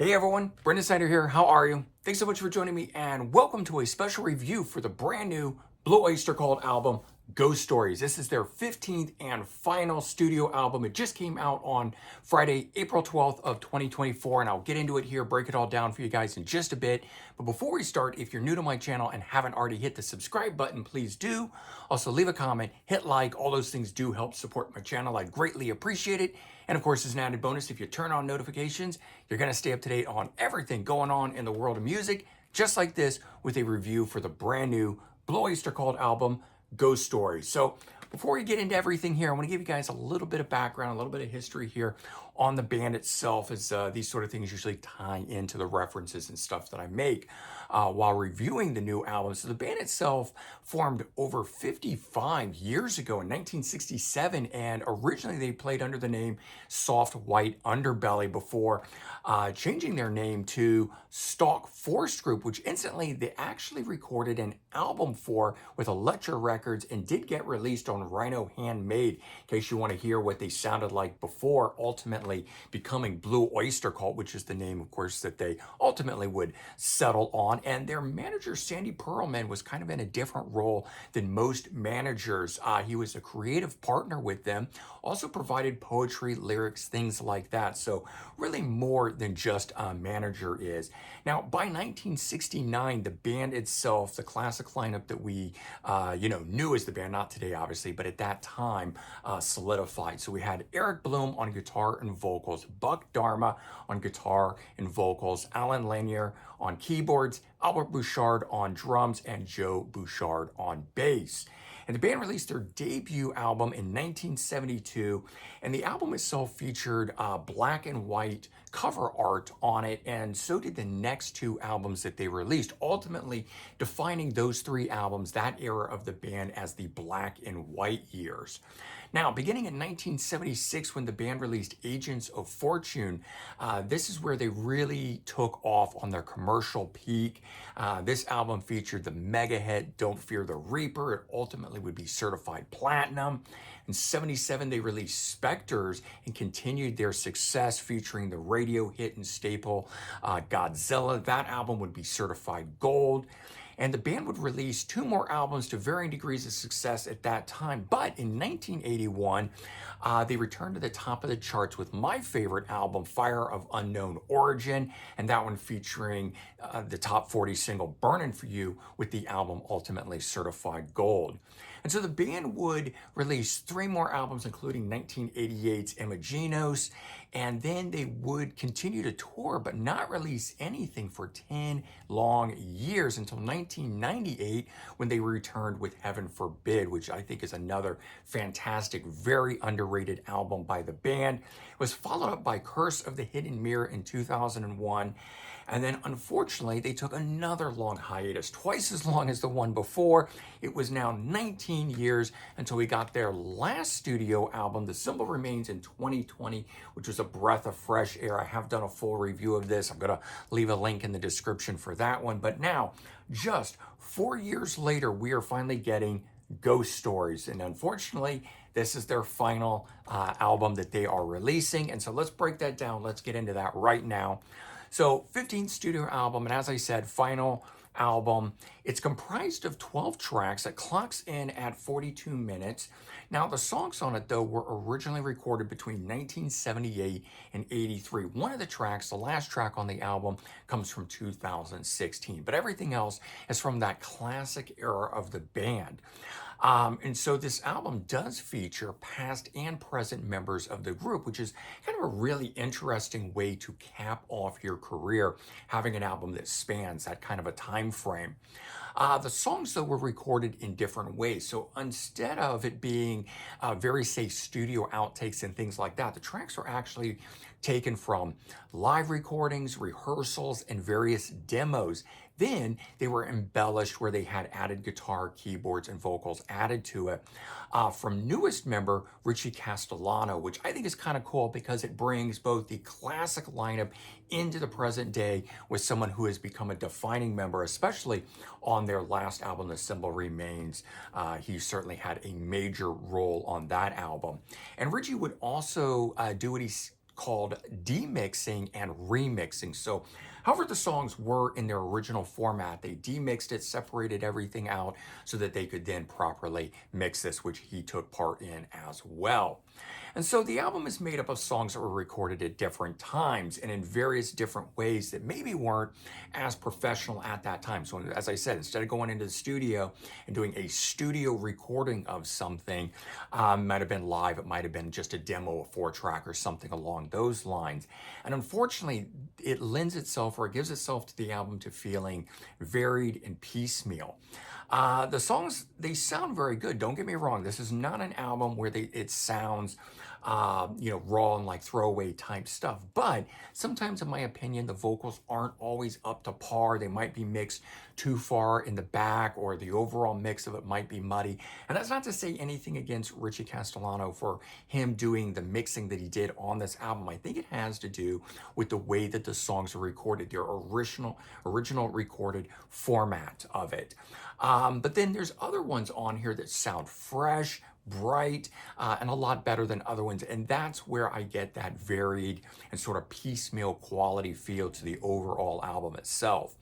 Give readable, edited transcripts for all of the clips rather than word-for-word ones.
Hey everyone, Brendan Snyder here. How are you? Thanks so much for joining me and welcome to a special review for the brand new Blue Oyster Cult album, Ghost Stories. This is their 15th and final studio album. It just came out on Friday, April 12th of 2024, and I'll get into it here, break it all down for you guys in just a bit. But before we start, if you're new to my channel and haven't already hit the subscribe button, please do. Also leave a comment, hit like, all those things do help support my channel. I'd greatly appreciate it. And of course, as an added bonus, if you turn on notifications, you're gonna stay up to date on everything going on in the world of music, just like this, with a review for the brand new Blue Oyster Cult album, Ghost Stories. So before we get into everything here, I want to give you guys a little bit of background, a little bit of history here on the band itself, as these sort of things usually tie into the references and stuff that I make while reviewing the new album. So the band itself formed over 55 years ago in 1967, and originally they played under the name Soft White Underbelly before changing their name to Stalk Force Group, which incidentally they actually recorded an album for with Elektra Records and did get released on Rhino Handmade, in case you want to hear what they sounded like before ultimately becoming Blue Oyster Cult, which is the name, of course, that they ultimately would settle on. And their manager, Sandy Pearlman, was kind of in a different role than most managers. He was a creative partner with them, also provided poetry, lyrics, things like that. So really more than just a manager is. Now, by 1969, the band itself, the classic lineup that we, knew as the band, not today, obviously, but at that time, solidified. So we had Eric Bloom on guitar and vocals, Buck Dharma on guitar and vocals, Alan Lanier on keyboards, Albert Bouchard on drums, and Joe Bouchard on bass. And the band released their debut album in 1972, and the album itself featured black and white cover art on it, and so did the next two albums that they released, ultimately defining those three albums, that era of the band, as the black and white years. Now, beginning in 1976, when the band released Agents of Fortune, this is where they really took off on their commercial peak. This album featured the mega hit Don't Fear the Reaper. It ultimately would be certified platinum. In 77, they released Spectres and continued their success, featuring the radio hit and staple Godzilla. That album would be certified gold. And the band would release two more albums to varying degrees of success at that time. But in 1981, they returned to the top of the charts with my favorite album, Fire of Unknown Origin, and that one featuring the top 40 single Burnin' For You, with the album ultimately certified gold. And so the band would release three more albums, including 1988's Imaginos, and then they would continue to tour, but not release anything for 10 long years until 1998, when they returned with Heaven Forbid, which I think is another fantastic, very underrated album by the band. It was followed up by Curse of the Hidden Mirror in 2001. And then, unfortunately, they took another long hiatus, twice as long as the one before. It was now 19 years until we got their last studio album, The Symbol Remains, in 2020, which was a breath of fresh air. I have done a full review of this. I'm going to leave a link in the description for that one. But now, just 4 years later, we are finally getting Ghost Stories. And unfortunately, this is their final album that they are releasing. And so let's break that down. Let's get into that right now. So 15th studio album, and as I said, final album. It's comprised of 12 tracks that clocks in at 42 minutes. Now, the songs on it, though, were originally recorded between 1978 and 83. One of the tracks, the last track on the album, comes from 2016, but everything else is from that classic era of the band. And so this album does feature past and present members of the group, which is kind of a really interesting way to cap off your career, having an album that spans that kind of a time frame. The songs, though, were recorded in different ways. So instead of it being very, say, studio outtakes and things like that, the tracks are actually taken from live recordings, rehearsals, and various demos. Then they were embellished where they had added guitar, keyboards, and vocals added to it from newest member Richie Castellano, which I think is kind of cool because it brings both the classic lineup into the present day with someone who has become a defining member, especially on their last album, The Symbol Remains. He certainly had a major role on that album. And Richie would also do what he's called demixing and remixing. So however the songs were in their original format, they demixed it, separated everything out so that they could then properly mix this, which he took part in as well. And so the album is made up of songs that were recorded at different times and in various different ways that maybe weren't as professional at that time. So as I said, instead of going into the studio and doing a studio recording of something, might have been live, it might have been just a demo, a 4-track or something along those lines. And unfortunately, it lends itself or it gives itself to the album to feeling varied and piecemeal. The songs, they sound very good. Don't get me wrong. This is not an album where it sounds, raw and like throwaway type stuff. But sometimes, in my opinion, the vocals aren't always up to par. They might be mixed too far in the back, or the overall mix of it might be muddy. And that's not to say anything against Richie Castellano for him doing the mixing that he did on this album. I think it has to do with the way that the songs are recorded, their original recorded format of it. But then there's other ones on here that sound fresh, bright, and a lot better than other ones. And that's where I get that varied and sort of piecemeal quality feel to the overall album itself.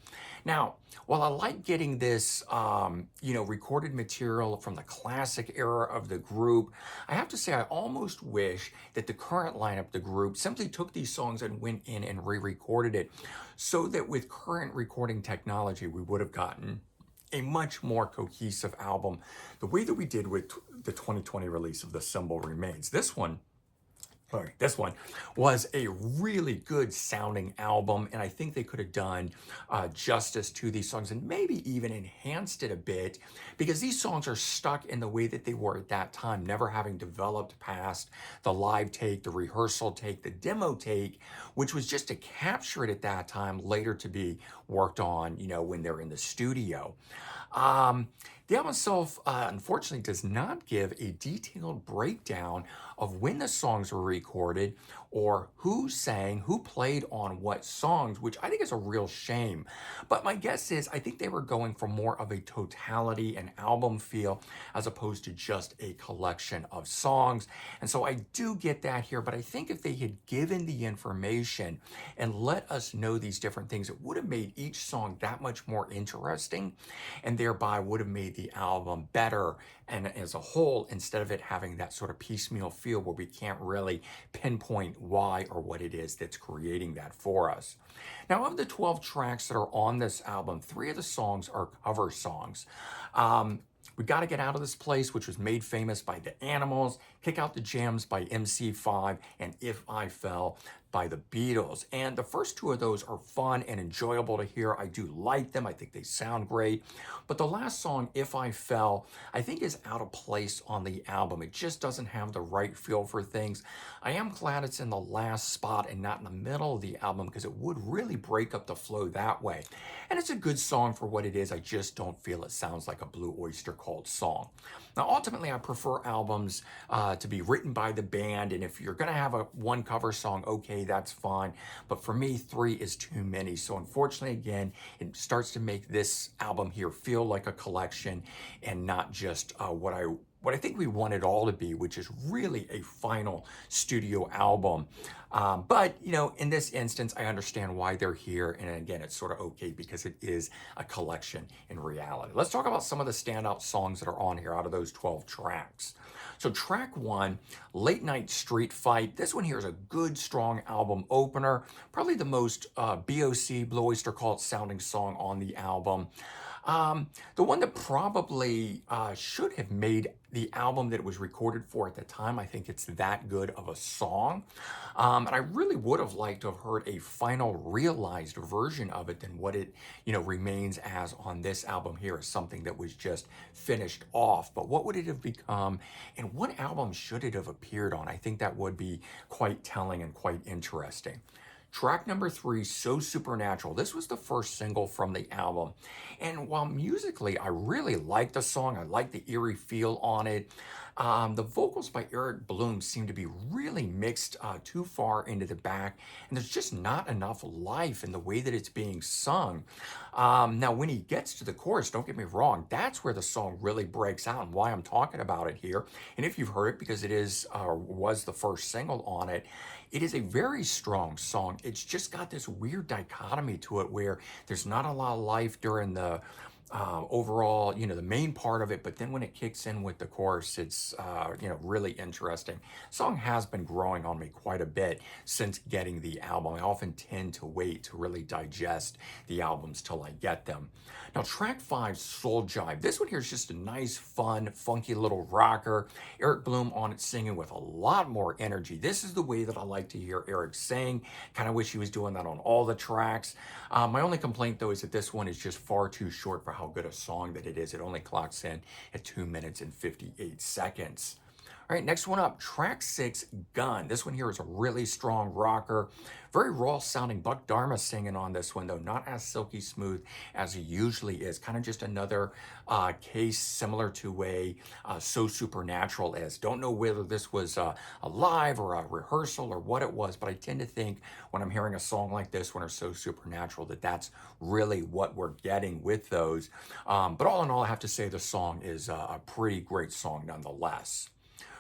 Now, while I like getting this, recorded material from the classic era of the group, I have to say I almost wish that the current lineup, the group, simply took these songs and went in and re-recorded it so that with current recording technology, we would have gotten a much more cohesive album, the way that we did with the 2020 release of The Symbol Remains. This one was a really good sounding album, and I think they could have done justice to these songs and maybe even enhanced it a bit, because these songs are stuck in the way that they were at that time, never having developed past the live take, the rehearsal take, the demo take, which was just to capture it at that time, later to be worked on, when they're in the studio. The album itself, unfortunately, does not give a detailed breakdown of when the songs were recorded or who sang, who played on what songs, which I think is a real shame. But my guess is I think they were going for more of a totality and album feel as opposed to just a collection of songs. And so I do get that here, but I think if they had given the information and let us know these different things, it would have made each song that much more interesting, and thereby would have made the album better and as a whole, instead of it having that sort of piecemeal feel where we can't really pinpoint why or what it is that's creating that for us. Now, of the 12 tracks that are on this album, 3 of the songs are cover songs. We Gotta Get Out of This Place, which was made famous by The Animals, Kick Out the Jams by MC5, and If I Fell by the Beatles. And the first 2 of those are fun and enjoyable to hear. I do like them. I think they sound great. But the last song, If I Fell, I think is out of place on the album. It just doesn't have the right feel for things. I am glad it's in the last spot and not in the middle of the album, because it would really break up the flow that way. And it's a good song for what it is. I just don't feel it sounds like a Blue Oyster Cult song. Now, ultimately, I prefer albums to be written by the band, and if you're going to have one cover song, okay, that's fine. But for me, 3 is too many. So unfortunately, again, it starts to make this album here feel like a collection and not just what I think we want it all to be, which is really a final studio album. But, in this instance, I understand why they're here. And again, it's sort of okay because it is a collection in reality. Let's talk about some of the standout songs that are on here out of those 12 tracks. So track 1, Late Night Street Fight. This one here is a good, strong album opener. Probably the most BOC, Blue Oyster Cult sounding song on the album. The one that probably should have made the album that it was recorded for at the time. I think it's that good of a song. And I really would have liked to have heard a final realized version of it than what it, remains as on this album here, as something that was just finished off. But what would it have become, and what album should it have appeared on? I think that would be quite telling and quite interesting. Track number 3, So Supernatural. This was the first single from the album. And while musically, I really like the song, I like the eerie feel on it, The vocals by Eric Bloom seem to be really mixed too far into the back, and there's just not enough life in the way that it's being sung. Now, when he gets to the chorus, don't get me wrong, that's where the song really breaks out and why I'm talking about it here. And if you've heard it, because it is was the first single on it, it is a very strong song. It's just got this weird dichotomy to it where there's not a lot of life during the overall, the main part of it, but then when it kicks in with the chorus, it's, really interesting. Song has been growing on me quite a bit since getting the album. I often tend to wait to really digest the albums till I get them. Now, track 5, Soul Jive. This one here is just a nice, fun, funky little rocker. Eric Bloom on it singing with a lot more energy. This is the way that I like to hear Eric sing. Kind of wish he was doing that on all the tracks. My only complaint, though, is that this one is just far too short for how good a song that it is. It only clocks in at 2 minutes and 58 seconds. All right, next one up, track 6, Gun. This one here is a really strong rocker. Very raw sounding. Buck Dharma singing on this one, though, not as silky smooth as he usually is. Kind of just another case similar to a So Supernatural is. Don't know whether this was a live or a rehearsal or what it was, but I tend to think when I'm hearing a song like this one or So Supernatural that that's really what we're getting with those. But all in all, I have to say the song is a pretty great song nonetheless.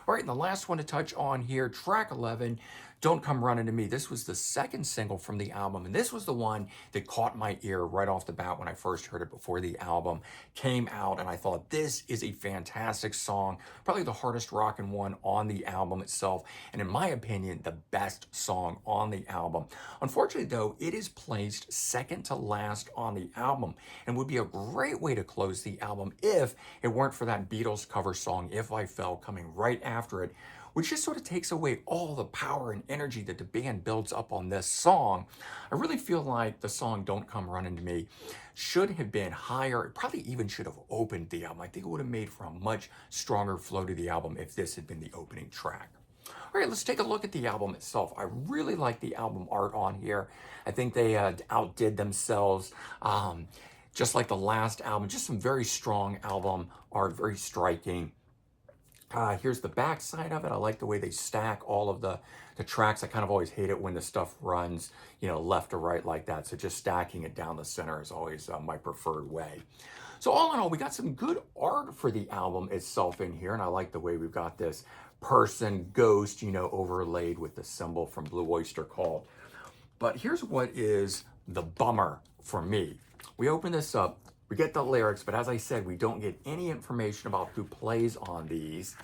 All right, and the last one to touch on here, track 11, Don't Come Running to Me. This was the second single from the album, and this was the one that caught my ear right off the bat when I first heard it before the album came out, and I thought this is a fantastic song, probably the hardest rockin' one on the album itself, and in my opinion, the best song on the album. Unfortunately, though, it is placed second to last on the album, and would be a great way to close the album if it weren't for that Beatles cover song, If I Fell, coming right after it, which just sort of takes away all the power and energy that the band builds up on this song. I really feel like the song Don't Come Running to Me should have been higher. It probably even should have opened the album. I think it would have made for a much stronger flow to the album if this had been the opening track. All right, let's take a look at the album itself. I really like the album art on here. I think they outdid themselves. Just like the last album, just some very strong album art, very striking. Here's the back side of it. I like the way they stack all of the tracks. I kind of always hate it when the stuff runs, left or right like that. So just stacking it down the center is always my preferred way. So all in all, we got some good art for the album itself in here. And I like the way we've got this person, ghost, overlaid with the symbol from Blue Oyster Cult. But here's what is the bummer for me. We open this up. We get the lyrics, but as I said, we don't get any information about who plays on these,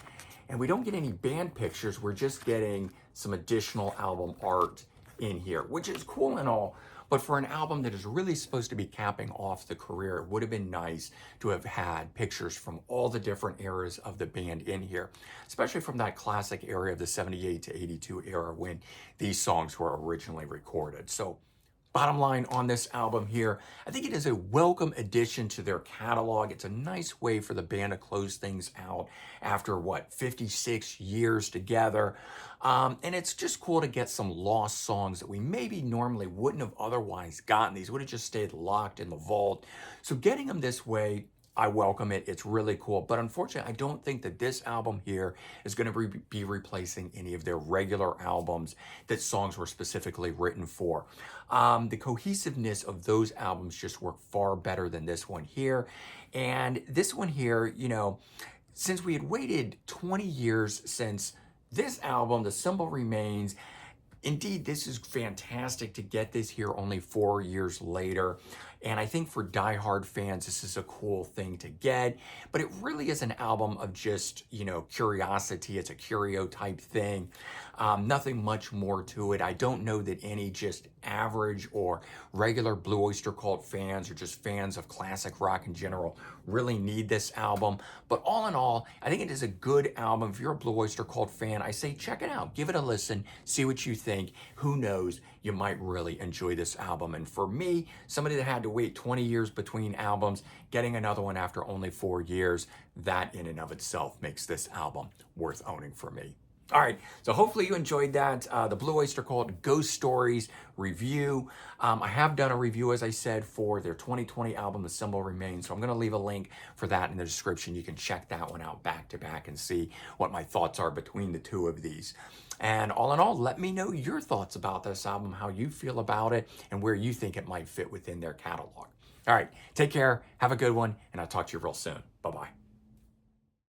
and we don't get any band pictures. We're just getting some additional album art in here, which is cool and all, but for an album that is really supposed to be capping off the career, it would have been nice to have had pictures from all the different eras of the band in here, especially from that classic era of the 78 to 82 era when these songs were originally recorded. So bottom line on this album here, I think it is a welcome addition to their catalog. It's a nice way for the band to close things out after, 56 years together. And it's just cool to get some lost songs that we maybe normally wouldn't have otherwise gotten. These would have just stayed locked in the vault. So getting them this way, I welcome it. It's really cool. But unfortunately, I don't think that this album here is going to be replacing any of their regular albums that songs were specifically written for. The cohesiveness of those albums just work far better than this one here. And this one here, since we had waited 20 years since this album, The Symbol Remains, indeed, this is fantastic to get this here only 4 years later. And I think for diehard fans, this is a cool thing to get. But it really is an album of just, curiosity. It's a curio type thing. Nothing much more to it. I don't know that any just average or regular Blue Oyster Cult fans or just fans of classic rock in general really need this album. But all in all, I think it is a good album. If you're a Blue Oyster Cult fan, I say check it out. Give it a listen. See what you think. Who knows? You might really enjoy this album. And for me, somebody that had to wait 20 years between albums, getting another one after only 4 years, that in and of itself makes this album worth owning for me. All right, so hopefully you enjoyed that. The Blue Oyster Cult Ghost Stories review. I have done a review, as I said, for their 2020 album, The Symbol Remains. So I'm going to leave a link for that in the description. You can check that one out back to back and see what my thoughts are between the two of these. And all in all, let me know your thoughts about this album, how you feel about it, and where you think it might fit within their catalog. All right, take care, have a good one, and I'll talk to you real soon. Bye-bye.